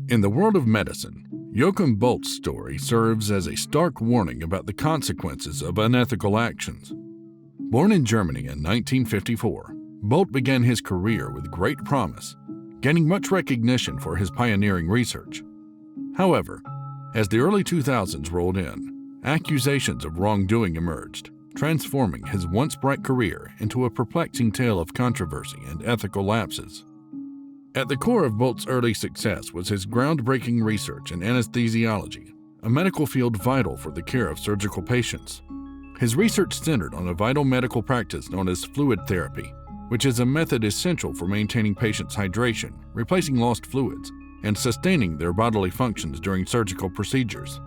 In the world of medicine, Jochim Boldt's story serves as a stark warning about the consequences of unethical actions. Born in Germany in 1954, Boldt began his career with great promise, gaining much recognition for his pioneering research. However, as the early 2000s rolled in, accusations of wrongdoing emerged, transforming his once bright career into a perplexing tale of controversy and ethical lapses. At the core of Boldt's early success was his groundbreaking research in anesthesiology, a medical field vital for the care of surgical patients. His research centered on a vital medical practice known as fluid therapy, which is a method essential for maintaining patients' hydration, replacing lost fluids, and sustaining their bodily functions during surgical procedures.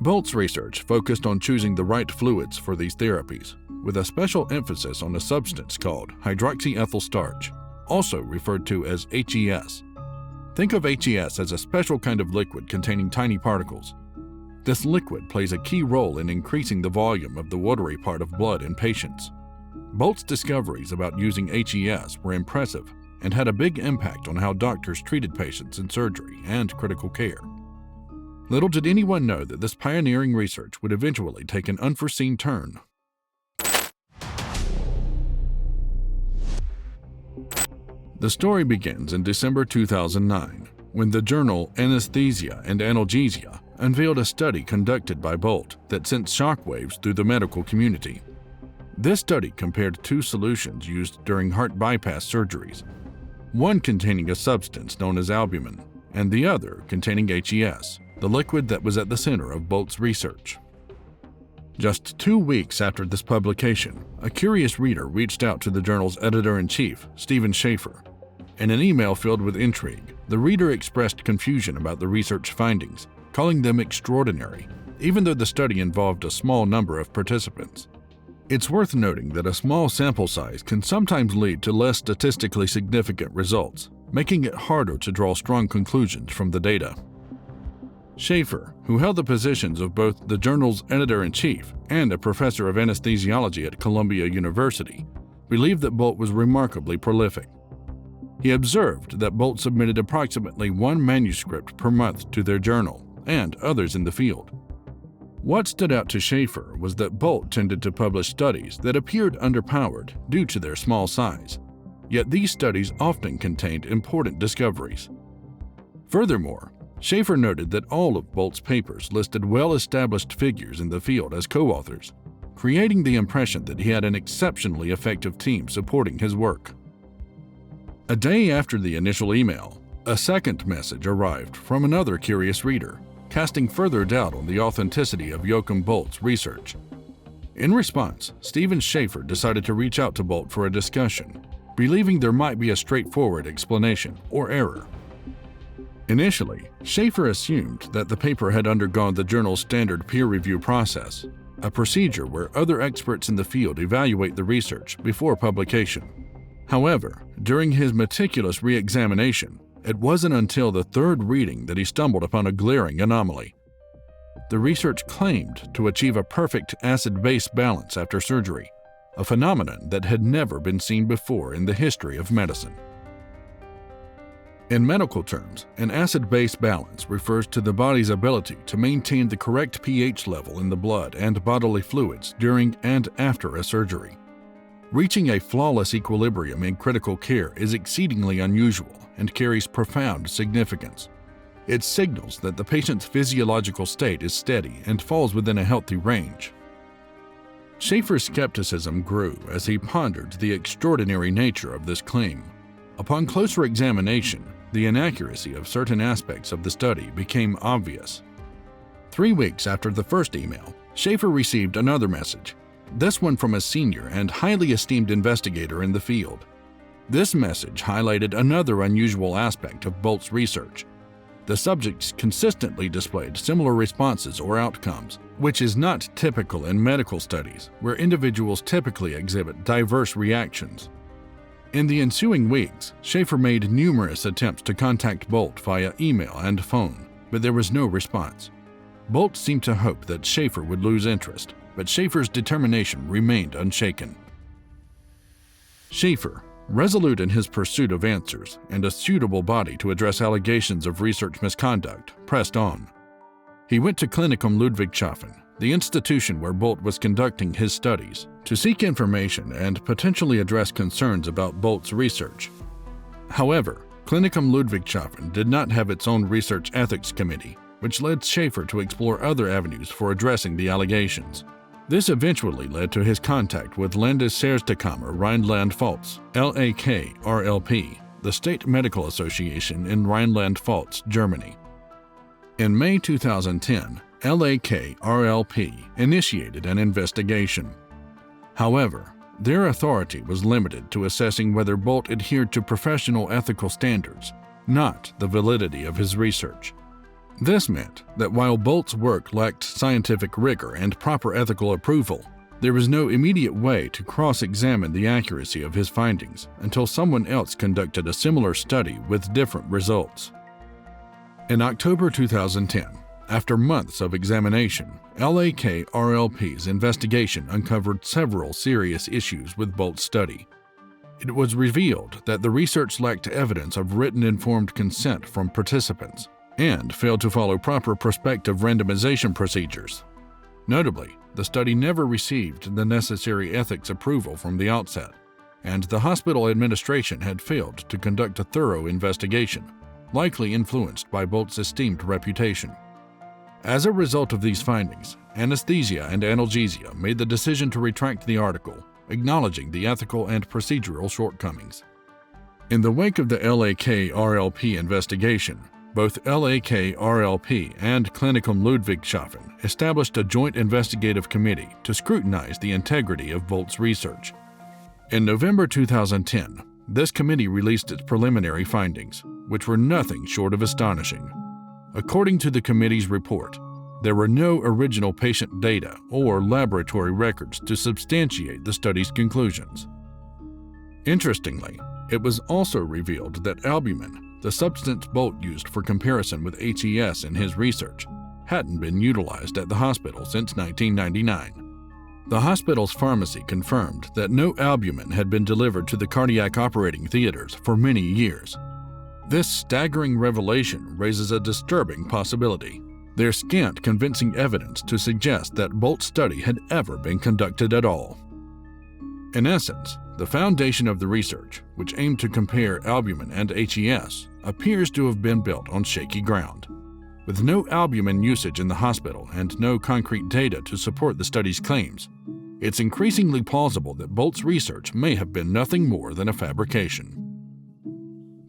Boldt's research focused on choosing the right fluids for these therapies, with a special emphasis on a substance called hydroxyethyl starch, also referred to as HES. Think of HES as a special kind of liquid containing tiny particles. This liquid plays a key role in increasing the volume of the watery part of blood in patients. Boldt's discoveries about using HES were impressive and had a big impact on how doctors treated patients in surgery and critical care. Little did anyone know that this pioneering research would eventually take an unforeseen turn. The story begins in December 2009, when the journal Anesthesia and Analgesia unveiled a study conducted by Boldt that sent shockwaves through the medical community. This study compared two solutions used during heart bypass surgeries, one containing a substance known as albumin, and the other containing HES, the liquid that was at the center of Boldt's research. Just 2 weeks after this publication, a curious reader reached out to the journal's editor-in-chief, Stephen Schaefer. In an email filled with intrigue, the reader expressed confusion about the research findings, calling them extraordinary, even though the study involved a small number of participants. It's worth noting that a small sample size can sometimes lead to less statistically significant results, making it harder to draw strong conclusions from the data. Schaefer, who held the positions of both the journal's editor-in-chief and a professor of anesthesiology at Columbia University, believed that Boldt was remarkably prolific. He observed that Boldt submitted approximately 1 manuscript per month to their journal and others in the field. What stood out to Schaefer was that Boldt tended to publish studies that appeared underpowered due to their small size, yet these studies often contained important discoveries. Furthermore, Schaefer noted that all of Boldt's papers listed well-established figures in the field as co-authors, creating the impression that he had an exceptionally effective team supporting his work. A day after the initial email, a second message arrived from another curious reader, casting further doubt on the authenticity of Jochim Boldt's research. In response, Stephen Schaefer decided to reach out to Boldt for a discussion, believing there might be a straightforward explanation or error. Initially, Schaefer assumed that the paper had undergone the journal's standard peer review process, a procedure where other experts in the field evaluate the research before publication. However, during his meticulous re-examination, it wasn't until the third reading that he stumbled upon a glaring anomaly. The research claimed to achieve a perfect acid-base balance after surgery, a phenomenon that had never been seen before in the history of medicine. In medical terms, an acid-base balance refers to the body's ability to maintain the correct pH level in the blood and bodily fluids during and after a surgery. Reaching a flawless equilibrium in critical care is exceedingly unusual and carries profound significance. It signals that the patient's physiological state is steady and falls within a healthy range. Schaefer's skepticism grew as he pondered the extraordinary nature of this claim. Upon closer examination, the inaccuracy of certain aspects of the study became obvious. 3 weeks after the first email, Schaefer received another message, this one from a senior and highly esteemed investigator in the field. This message highlighted another unusual aspect of Boldt's research. The subjects consistently displayed similar responses or outcomes, which is not typical in medical studies, where individuals typically exhibit diverse reactions. In the ensuing weeks, Schaefer made numerous attempts to contact Boldt via email and phone, but there was no response. Boldt seemed to hope that Schaefer would lose interest, but Schaefer's determination remained unshaken. Schaefer, resolute in his pursuit of answers and a suitable body to address allegations of research misconduct, pressed on. He went to Klinikum Ludwigshafen, the institution where Boldt was conducting his studies, to seek information and potentially address concerns about Boldt's research. However, Klinikum Ludwigshafen did not have its own research ethics committee, which led Schaefer to explore other avenues for addressing the allegations. This eventually led to his contact with Landesärztekammer Rhineland-Pfalz, LAK-RLP, the State Medical Association in Rhineland-Pfalz, Germany. In May 2010, LAK-RLP initiated an investigation. However, their authority was limited to assessing whether Boldt adhered to professional ethical standards, not the validity of his research. This meant that while Boldt's work lacked scientific rigor and proper ethical approval, there was no immediate way to cross-examine the accuracy of his findings until someone else conducted a similar study with different results. In October 2010, after months of examination, LAK-RLP's investigation uncovered several serious issues with Boldt's study. It was revealed that the research lacked evidence of written informed consent from participants and failed to follow proper prospective randomization procedures. Notably, the study never received the necessary ethics approval from the outset, and the hospital administration had failed to conduct a thorough investigation, likely influenced by Boldt's esteemed reputation. As a result of these findings, Anesthesia and Analgesia made the decision to retract the article, acknowledging the ethical and procedural shortcomings. In the wake of the LAK-RLP investigation, both LAK-RLP and Klinikum Ludwigshafen established a joint investigative committee to scrutinize the integrity of Boldt's research. In November 2010, this committee released its preliminary findings, which were nothing short of astonishing. According to the committee's report, there were no original patient data or laboratory records to substantiate the study's conclusions. Interestingly, it was also revealed that albumin, the substance Boldt used for comparison with HES in his research, hadn't been utilized at the hospital since 1999. The hospital's pharmacy confirmed that no albumin had been delivered to the cardiac operating theaters for many years. This staggering revelation raises a disturbing possibility. There's scant convincing evidence to suggest that Boldt's study had ever been conducted at all. In essence, the foundation of the research, which aimed to compare albumin and HES, appears to have been built on shaky ground. With no albumin usage in the hospital and no concrete data to support the study's claims, it's increasingly plausible that Boldt's research may have been nothing more than a fabrication.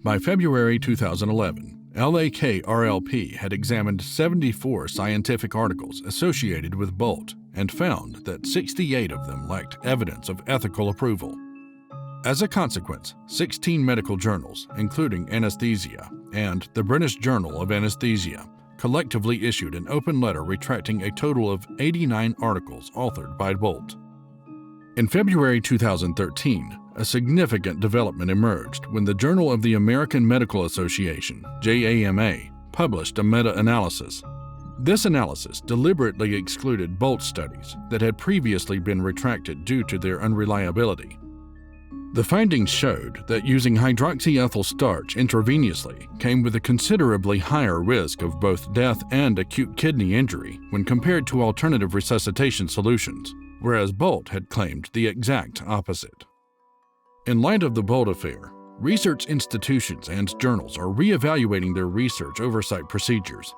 By February 2011, LAK-RLP had examined 74 scientific articles associated with Boldt and found that 68 of them lacked evidence of ethical approval. As a consequence, 16 medical journals, including Anesthesia and the British Journal of Anesthesia, collectively issued an open letter retracting a total of 89 articles authored by Boldt. In February 2013, a significant development emerged when the Journal of the American Medical Association, JAMA, published a meta-analysis. This analysis deliberately excluded Boldt studies that had previously been retracted due to their unreliability. The findings showed that using hydroxyethyl starch intravenously came with a considerably higher risk of both death and acute kidney injury when compared to alternative resuscitation solutions, whereas Boldt had claimed the exact opposite. In light of the Boldt affair, research institutions and journals are re-evaluating their research oversight procedures.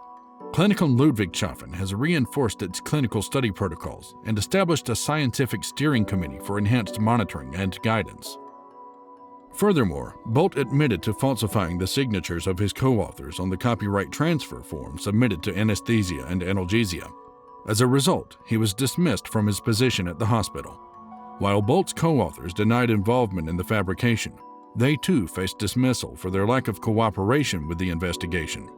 Klinikum Ludwigshafen has reinforced its clinical study protocols and established a scientific steering committee for enhanced monitoring and guidance. Furthermore, Boldt admitted to falsifying the signatures of his co-authors on the copyright transfer form submitted to Anesthesia and Analgesia. As a result, he was dismissed from his position at the hospital. While Boldt's co-authors denied involvement in the fabrication, they too faced dismissal for their lack of cooperation with the investigation.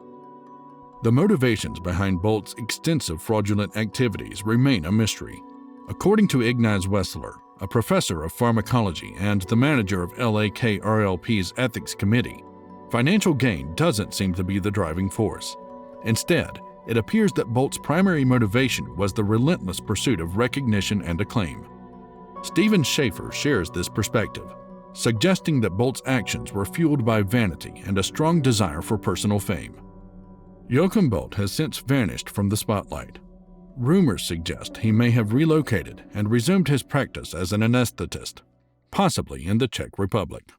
The motivations behind Boldt's extensive fraudulent activities remain a mystery. According to Ignaz Wessler, a professor of pharmacology and the manager of LAK-RLP's ethics committee, financial gain doesn't seem to be the driving force. Instead, it appears that Boldt's primary motivation was the relentless pursuit of recognition and acclaim. Stephen Schaefer shares this perspective. suggesting that Boldt's actions were fueled by vanity and a strong desire for personal fame. Jochim Boldt has since vanished from the spotlight. Rumors suggest he may have relocated and resumed his practice as an anesthetist, possibly in the Czech Republic.